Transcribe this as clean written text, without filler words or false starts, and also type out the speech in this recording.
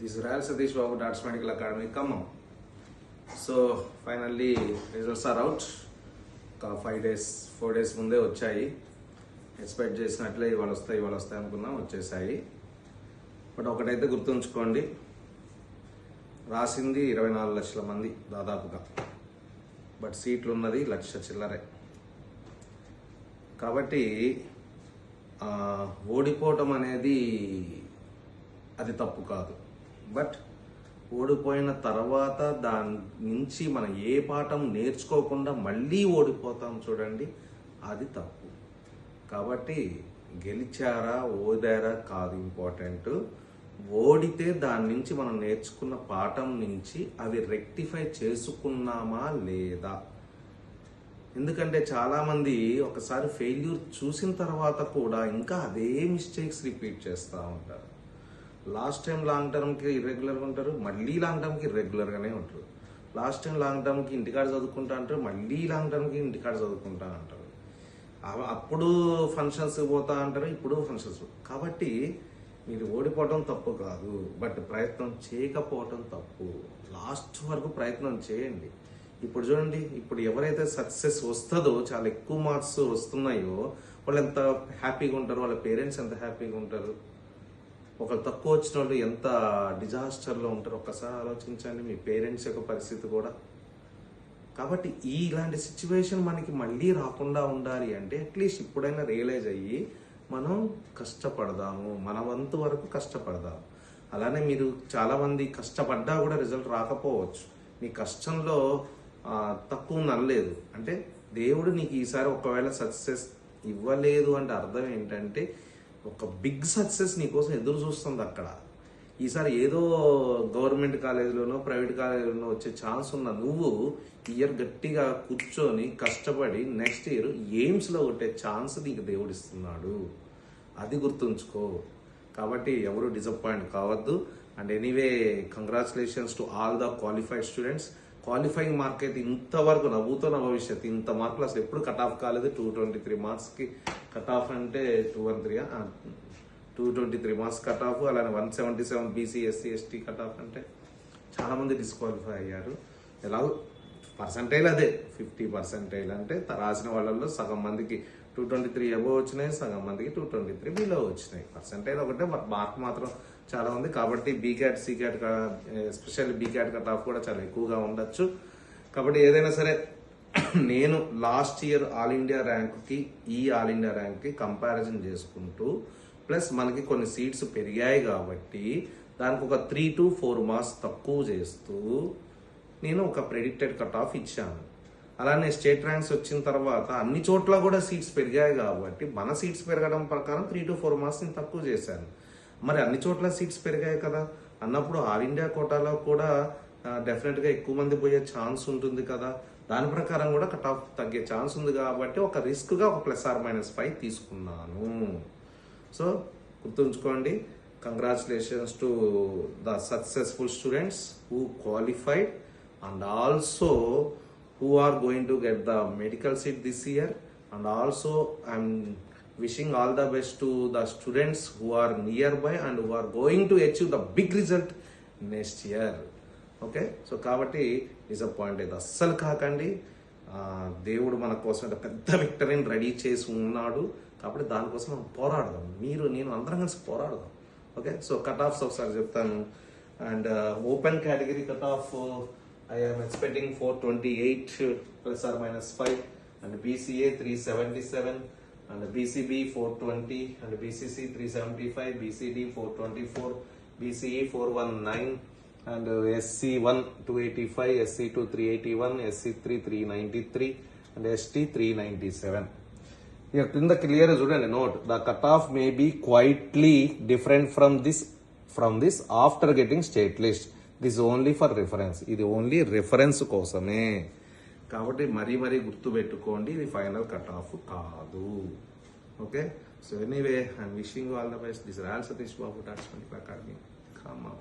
This is Rayal Satish Babu Arts Medical Academy, Khammam. So finally results are out. 4 days ముందే వచ్చాయి. Expect చేసినట్లే ఇవాళ వస్తాయి అనుకున్నాం, వచ్చేసాయి. బట్ ఒకటైతే గుర్తుంచుకోండి, రాసింది 24 లక్షల మంది దాదాపుగా, బట్ సీట్లు ఉన్నది 1 లక్ష చిల్లరే. కాబట్టి ఓడిపోవటం అనేది అది తప్పు కాదు, బట్ ఓడిపోయిన తర్వాత దాని నుంచి మనం ఏ పాఠం నేర్చుకోకుండా మళ్ళీ ఓడిపోతాం చూడండి, అది తప్పు. కాబట్టి గెలిచారా ఓదారా కాదు ఇంపార్టెంట్, ఓడితే దాని నుంచి మనం నేర్చుకున్న పాఠం నుంచి అవి రెక్టిఫై చేసుకున్నామా లేదా. ఎందుకంటే చాలామంది ఒకసారి ఫెయిల్యూర్ చూసిన తర్వాత కూడా ఇంకా అదే మిస్టేక్స్ రిపీట్ చేస్తూ ఉంటారు. లాస్ట్ టైం లాంగ్ టర్మ్కి ఇర్రెగ్యులర్గా ఉంటారు, మళ్ళీ లాంగ్ టర్మ్కి ఇర్రెగ్యులర్గానే ఉంటారు. లాస్ట్ టైం లాంగ్ టర్మ్కి ఇంటికాడ చదువుకుంటా అంటారు, మళ్ళీ లాంగ్ టర్మ్కి ఇంటికాడ చదువుకుంటా అంటారు. అప్పుడు ఫంక్షన్స్ పోతా అంటారు, ఇప్పుడు ఫంక్షన్స్. కాబట్టి మీరు ఓడిపోవటం తప్పు కాదు, బట్ ప్రయత్నం చేయకపోవటం తప్పు. లాస్ట్ వరకు ప్రయత్నం చేయండి. ఇప్పుడు చూడండి, ఇప్పుడు ఎవరైతే సక్సెస్ వస్తుందో, చాలా ఎక్కువ మార్క్స్ వస్తున్నాయో, వాళ్ళు ఎంత హ్యాపీగా ఉంటారు, వాళ్ళ పేరెంట్స్ ఎంత హ్యాపీగా ఉంటారు. ఒకళ్ళు తక్కువ వచ్చిన వాళ్ళు ఎంత డిజాస్టర్లో ఉంటారు, ఒక్కసారి ఆలోచించండి మీ పేరెంట్స్ యొక్క పరిస్థితి కూడా. కాబట్టి ఇలాంటి సిచ్యువేషన్ మనకి మళ్ళీ రాకుండా ఉండాలి అంటే అట్లీస్ట్ ఇప్పుడైనా రియలైజ్ అయ్యి మనం కష్టపడదాము, మన వంతు వరకు కష్టపడదాము. అలానే మీరు చాలామంది కష్టపడ్డా కూడా రిజల్ట్ రాకపోవచ్చు, మీ కష్టంలో తక్కువ ననలేదు అంటే దేవుడు నీకు ఈసారి ఒకవేళ సక్సెస్ ఇవ్వలేదు అంటే అర్థం ఏంటంటే ఒక బిగ్ సక్సెస్ నీకోసం ఎదురు చూస్తుంది అక్కడ. ఈసారి ఏదో గవర్నమెంట్ కాలేజీలోనో ప్రైవేట్ కాలేజీలోనో వచ్చే ఛాన్స్ ఉన్న నువ్వు ఇయర్ గట్టిగా కూర్చొని కష్టపడి నెక్స్ట్ ఇయర్ ఎయిమ్స్లో కొట్టే ఛాన్స్ నీకు దేవుడు ఇస్తున్నాడు, అది గుర్తుంచుకో. కాబట్టి ఎవరు డిసప్పాయింట్ కావద్దు. And anyway congratulations to all the qualified students. Qualifying mark అయితే ఇంతవరకు నవ్వుతో నా భవిష్యత్తు, ఇంత మార్కులు అసలు ఎప్పుడు కట్ ఆఫ్ కాలేదు. 223 మార్క్స్కి కట్ ఆఫ్ అంటే 223 మార్క్స్ కట్ ఆఫ్. అలానే 177 BC SC ST cut off అంటే చాలామంది డిస్క్వాలిఫై అయ్యారు. ఎలాగో పర్సంటైల్ అదే 50% అంటే రాసిన వాళ్ళల్లో సగం మందికి 223 అబోవ్ వచ్చినాయి, సగం మందికి 223 బిలో వచ్చినాయి. పర్సంటైల్ ఒకటే, మార్క్ మాత్రం చాలా ఉంది. కాబట్టి బీక్యాట్ సీక్యాట్ ఎస్పెషల్లీ బీక్యాట్ కట్ ఆఫ్ కూడా చాలా ఎక్కువగా ఉండొచ్చు. కాబట్టి ఏదైనా సరే నేను లాస్ట్ ఇయర్ ఆల్ ఇండియా ర్యాంక్కి ఈ ఆల్ ఇండియా ర్యాంక్కి కంపారిజన్ చేసుకుంటూ ప్లస్ మనకి కొన్ని సీట్స్ పెరిగాయి కాబట్టి దానికి ఒక 3 to 4 మార్క్స్ తక్కువ చేస్తూ నేను ఒక ప్రెడిక్టెడ్ కట్ ఆఫ్ ఇచ్చాను. అలానే స్టేట్ ర్యాంక్స్ వచ్చిన తర్వాత అన్ని చోట్ల కూడా సీట్స్ పెరిగాయి కాబట్టి మన సీట్స్ పెరగడం ప్రకారం 3 to 4 మార్క్స్ నేను తక్కువ చేశాను. మరి అన్ని చోట్ల సీట్స్ పెరిగాయి కదా అన్నప్పుడు ఆల్ ఇండియా కోటాలో కూడా డెఫినెట్గా ఎక్కువ మంది పోయే ఛాన్స్ ఉంటుంది కదా, దాని ప్రకారం కూడా కట్ ఆఫ్ తగ్గే ఛాన్స్ ఉంది కాబట్టి ఒక రిస్క్గా ఒక +or-5 తీసుకున్నాను. సో గుర్తుంచుకోండి, congratulations to the successful students who qualified and also who are going to get the medical seat this year, and also I'm wishing all the best to the students who are nearby and who are going to achieve the big result next year. Okay, so కాబట్టి disappoint అయితే అస్సలు కాకండి. దేవుడు మన కోసం పెద్ద విక్టరీని ready చేసి ఉన్నాడు కాబట్టి దానికోసం మనం పోరాడదాం, మీరు నేను అందరం కలిసి పోరాడదాం. ఓకే, సో కట్ ఆఫ్స్ ఒకసారి చెప్తాను. And open category cut off I am expecting 428 +or-5, and BCA 377, and BCB 420, and BCC 375, BCD 424, BCE 419, and SC1 285, SC2 381, SC3 393, and ST 397. Here in the clear చూడండి note, the cutoff may be quietly different from this after getting state list. This only for reference, ఇది only reference కోసమే. కాబట్టి మరీ గుర్తుపెట్టుకోండి, ఇది final cut off కాదు. Okay, so anyway I'm wishing all the best. This royal Satish Babu arts medical academy, Khammam.